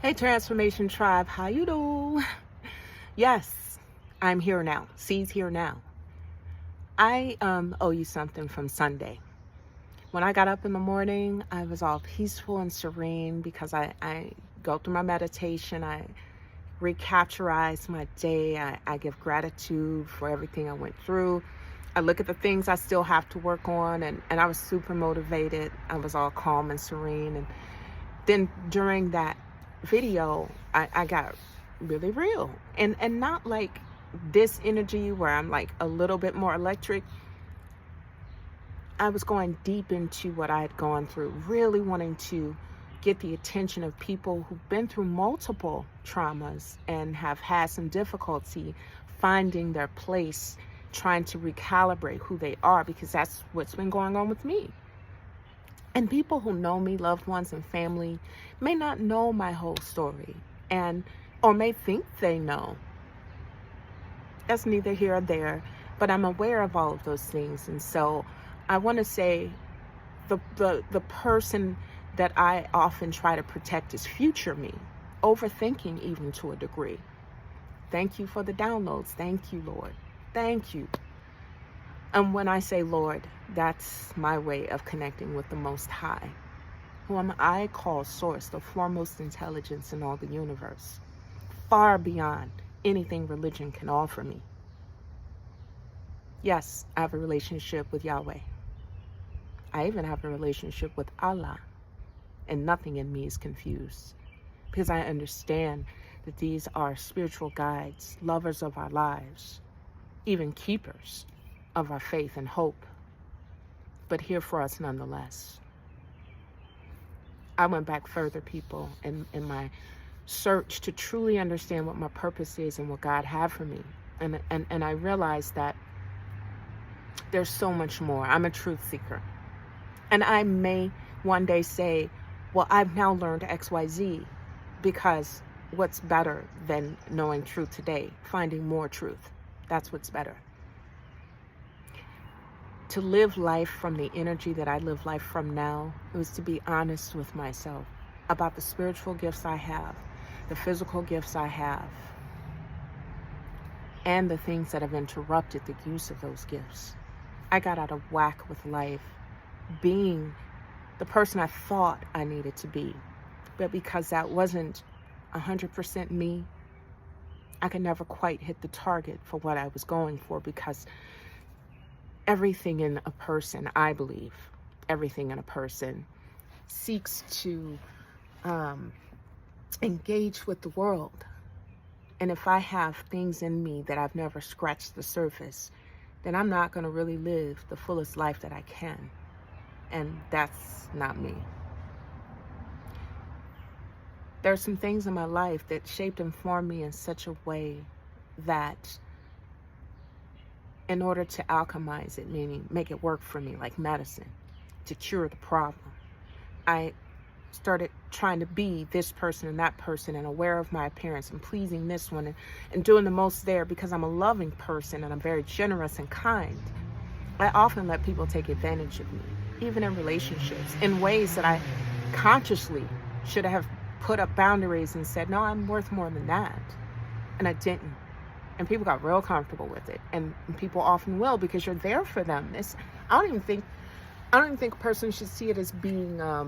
Hey Transformation Tribe, how you do? Yes, I'm here now. C's here now. I owe you something from Sunday. When I got up in the morning, I was all peaceful and serene because I go through my meditation. I recapitalize my day. I give gratitude for everything I went through. I look at the things I still have to work on, and I was super motivated. I was all calm and serene. And then during that video, I got really real, and not like this energy where I'm like a little bit more electric. I was going deep into what I had gone through, really wanting to get the attention of people who've been through multiple traumas and have had some difficulty finding their place, trying to recalibrate who they are, because that's what's been going on with me. And people who know me, loved ones and family, may not know my whole story, and or may think they know. That's neither here or there, but I'm aware of all of those things. And so I want to say the person that I often try to protect is future me, overthinking even to a degree. Thank you for the downloads. Thank you, Lord. Thank you. And when I say Lord, that's my way of connecting with the Most High, whom I call Source, the foremost intelligence in all the universe, far beyond anything religion can offer me. Yes, I have a relationship with Yahweh. I even have a relationship with Allah, and nothing in me is confused, because I understand that these are spiritual guides, lovers of our lives, even keepers of our faith and hope, but here for us nonetheless. I went back further, people, in my search to truly understand what my purpose is and what God had for me. And I realized that there's so much more. I'm a truth seeker. And I may one day say, well, I've now learned XYZ, because what's better than knowing truth today? Finding more truth. That's what's better. To live life from the energy that I live life from now, it was to be honest with myself about the spiritual gifts I have, the physical gifts I have, and the things that have interrupted the use of those gifts. I got out of whack with life, being the person I thought I needed to be. But because that wasn't 100% me, I could never quite hit the target for what I was going for, because everything in a person, I believe, everything in a person seeks to engage with the world. And if I have things in me that I've never scratched the surface, then I'm not going to really live the fullest life that I can. And that's not me. There are some things in my life that shaped and formed me in such a way that in order to alchemize it, meaning make it work for me like medicine, to cure the problem, I started trying to be this person and that person, and aware of my appearance and pleasing this one, and doing the most there because I'm a loving person and I'm very generous and kind. I often let people take advantage of me, even in relationships, in ways that I consciously should have put up boundaries and said, no, I'm worth more than that. And I didn't. And people got real comfortable with it. And people often will, because you're there for them. I don't even think a person should see it as being a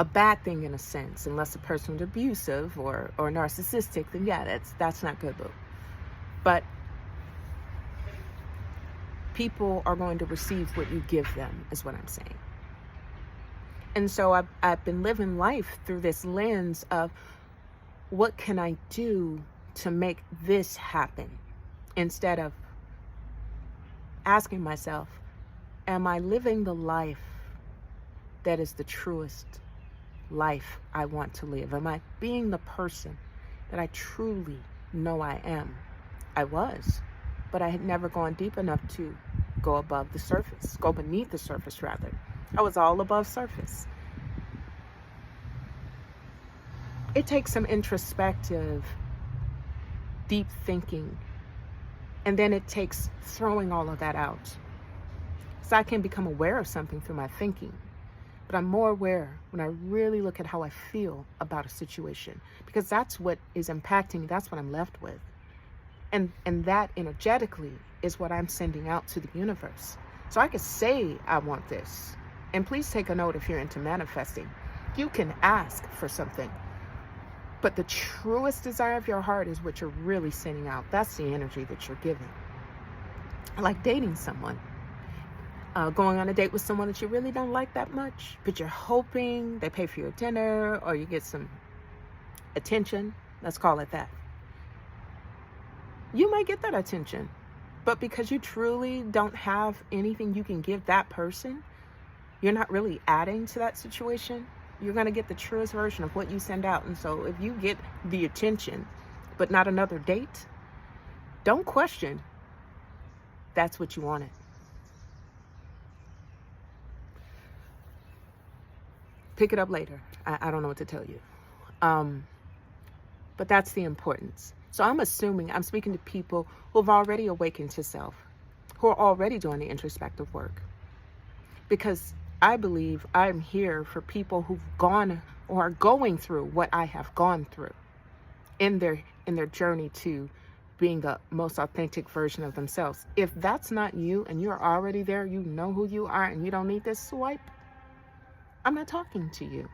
bad thing in a sense, unless the person is abusive or narcissistic. Then yeah, that's not good, though. But people are going to receive what you give them, is what I'm saying. And so I've been living life through this lens of, what can I do to make this happen? Instead of asking myself, am I living the life that is the truest life I want to live? Am I being the person that I truly know I am? I was, but I had never gone deep enough to go above the surface, go beneath the surface rather. I was all above surface. It takes some introspective, deep thinking, and then it takes throwing all of that out. So I can become aware of something through my thinking, but I'm more aware when I really look at how I feel about a situation, because that's what is impacting me. That's what I'm left with. And that energetically is what I'm sending out to the universe. So I could say I want this. And please take a note if you're into manifesting. You can ask for something, but the truest desire of your heart is what you're really sending out. That's the energy that you're giving. Like dating someone. Going on a date with someone that you really don't like that much, but you're hoping they pay for your dinner or you get some attention. Let's call it that. You might get that attention, but because you truly don't have anything you can give that person, you're not really adding to that situation. You're going to get the truest version of what you send out. And so if you get the attention, but not another date, don't question. That's what you wanted. Pick it up later. I don't know what to tell you. But that's the importance. So I'm speaking to people who have already awakened to self, who are already doing the introspective work. Because I believe I'm here for people who've gone or are going through what I have gone through in their journey to being the most authentic version of themselves. If that's not you and you're already there, you know who you are and you don't need this swipe, I'm not talking to you.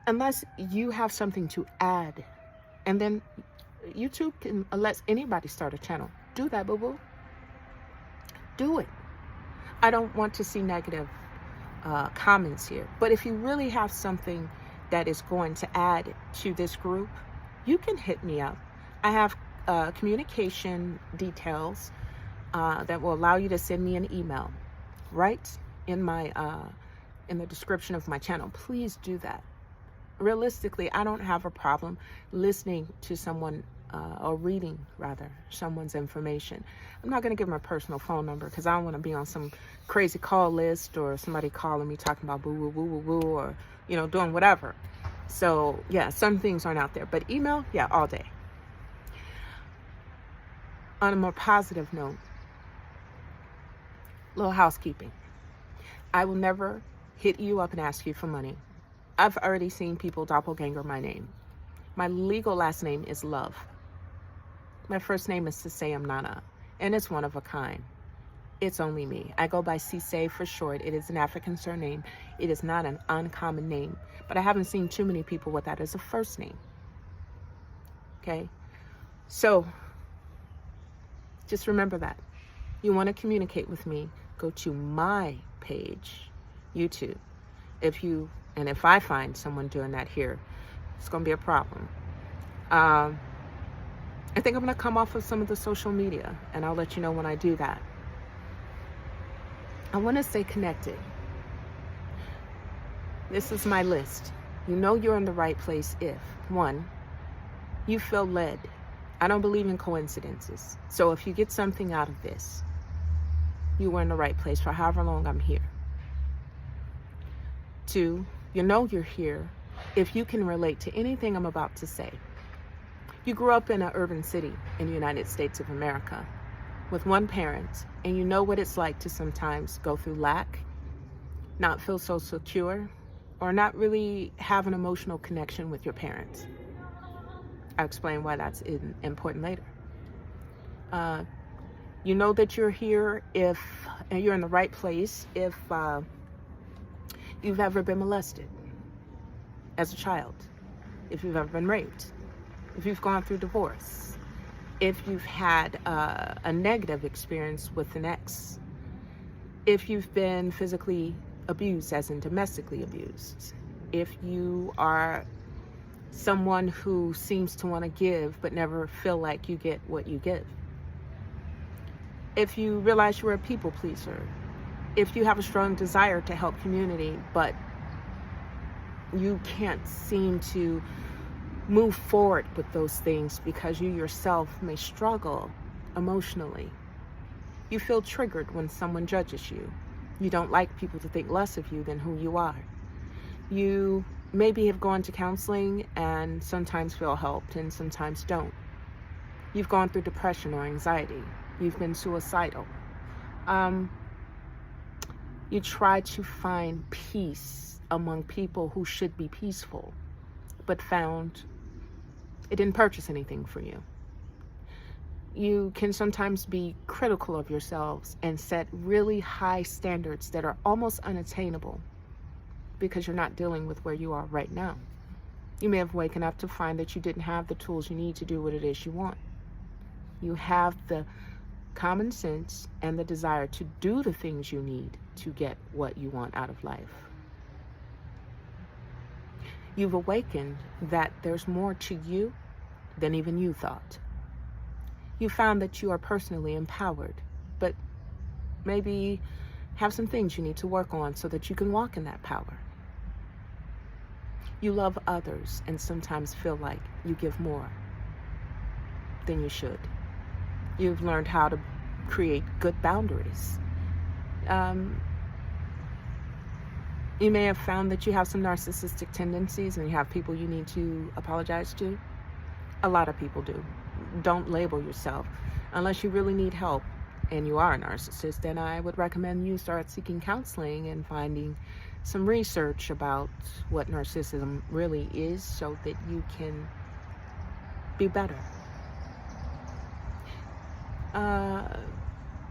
Unless you have something to add. And then YouTube can let anybody start a channel. Do that, boo-boo. Do it. I don't want to see negative comments here. But if you really have something that is going to add to this group, you can hit me up. I have communication details that will allow you to send me an email right in my in the description of my channel. Please do that. Realistically, I don't have a problem listening to someone or reading rather someone's information. I'm not going to give my personal phone number because I don't want to be on some crazy call list or somebody calling me talking about boo boo boo boo boo or doing whatever. So yeah, some things aren't out there, but email, yeah, all day. On a more positive note, little housekeeping. I will never hit you up and ask you for money. I've already seen people doppelganger my name. My legal last name is Love. My first name is Sisayam Nana, and it's one of a kind. It's only me. I go by Sisay for short. It is an African surname. It is not an uncommon name, but I haven't seen too many people with that as a first name. Okay? So, just remember that. You want to communicate with me, go to my page, YouTube. If I find someone doing that here, it's going to be a problem. I think I'm going to come off of some of the social media, and I'll let you know when I do that. I want to stay connected. This is my list. You know you're in the right place if, 1, you feel led. I don't believe in coincidences. So if you get something out of this, you were in the right place for however long I'm here. 2, you know you're here if you can relate to anything I'm about to say. You grew up in an urban city in the United States of America with one parent, and you know what it's like to sometimes go through lack, not feel so secure, or not really have an emotional connection with your parents. I'll explain why that's important later. You know that you're here and you're in the right place if you've ever been molested as a child, if you've ever been raped, if you've gone through divorce, if you've had a negative experience with an ex, if you've been physically abused, as in domestically abused, if you are someone who seems to want to give but never feel like you get what you give, if you realize you're a people pleaser, if you have a strong desire to help community but you can't seem to move forward with those things because you yourself may struggle emotionally. You feel triggered when someone judges you. You don't like people to think less of you than who you are. You maybe have gone to counseling and sometimes feel helped and sometimes don't. You've gone through depression or anxiety. You've been suicidal. You try to find peace among people who should be peaceful, but found it didn't purchase anything for you. You can sometimes be critical of yourselves and set really high standards that are almost unattainable because you're not dealing with where you are right now. You may have waken up to find that you didn't have the tools you need to do what it is you want. You have the common sense and the desire to do the things you need to get what you want out of life. You've awakened that there's more to you than even you thought. You found that you are personally empowered, but maybe have some things you need to work on so that you can walk in that power. You love others and sometimes feel like you give more than you should. You've learned how to create good boundaries. You may have found that you have some narcissistic tendencies and you have people you need to apologize to. A lot of people do. Don't label yourself. Unless you really need help and you are a narcissist, then I would recommend you start seeking counseling and finding some research about what narcissism really is so that you can be better.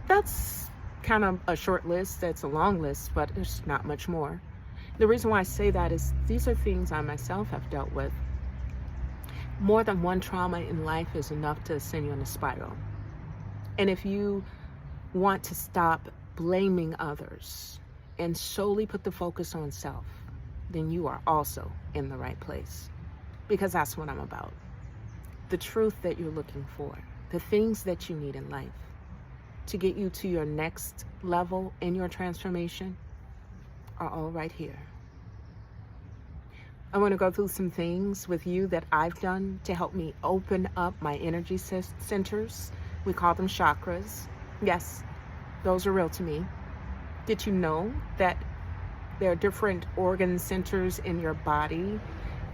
That's kind of a short list. That's a long list, but there's not much more. The reason why I say that is these are things I myself have dealt with. More than one trauma in life is enough to send you in a spiral. And if you want to stop blaming others and solely put the focus on self, then you are also in the right place. Because that's what I'm about. The truth that you're looking for, the things that you need in life to get you to your next level in your transformation are all right here. I want to go through some things with you that I've done to help me open up my energy centers. We call them chakras. Yes, those are real to me. Did you know that there are different organ centers in your body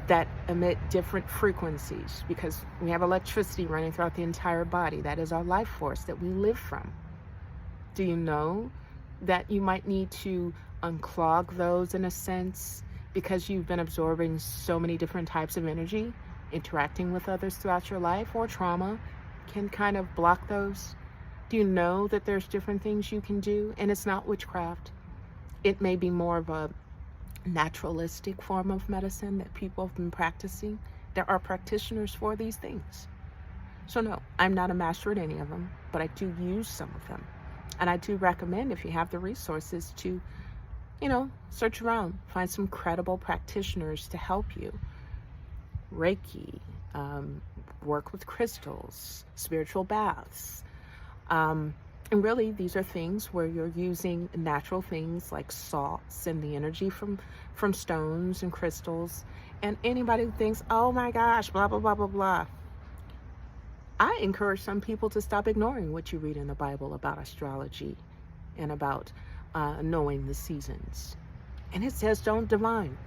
that emit different frequencies? Because we have electricity running throughout the entire body. That is our life force that we live from. Do you know that you might need to unclog those in a sense because you've been absorbing so many different types of energy, interacting with others throughout your life, or trauma can kind of block those? Do you know that there's different things you can do? And it's not witchcraft. It may be more of a naturalistic form of medicine that people have been practicing. There are practitioners for these things. So no, I'm not a master at any of them, but I do use some of them. And I do recommend, if you have the resources, to, search around, find some credible practitioners to help you. Reiki, work with crystals, spiritual baths. And really, these are things where you're using natural things like salts and the energy from stones and crystals. And anybody who thinks, oh my gosh, blah, blah, blah, blah, blah. I encourage some people to stop ignoring what you read in the Bible about astrology and about knowing the seasons. And it says don't divine.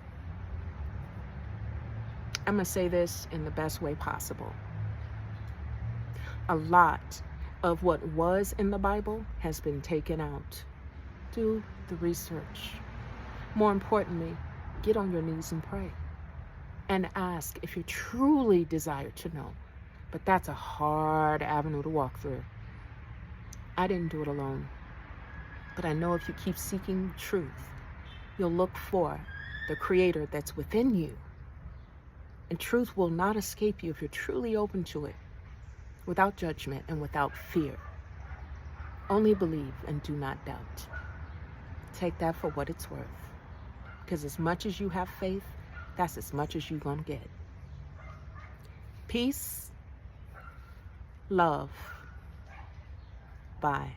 I'm going to say this in the best way possible. A lot of what was in the Bible has been taken out. Do the research. More importantly, get on your knees and pray and ask if you truly desire to know. But that's a hard avenue to walk through. I didn't do it alone. But I know if you keep seeking truth, you'll look for the creator that's within you. And truth will not escape you if you're truly open to it, without judgment and without fear. Only believe and do not doubt. Take that for what it's worth. Because as much as you have faith, that's as much as you're going to get. Peace, love. Bye.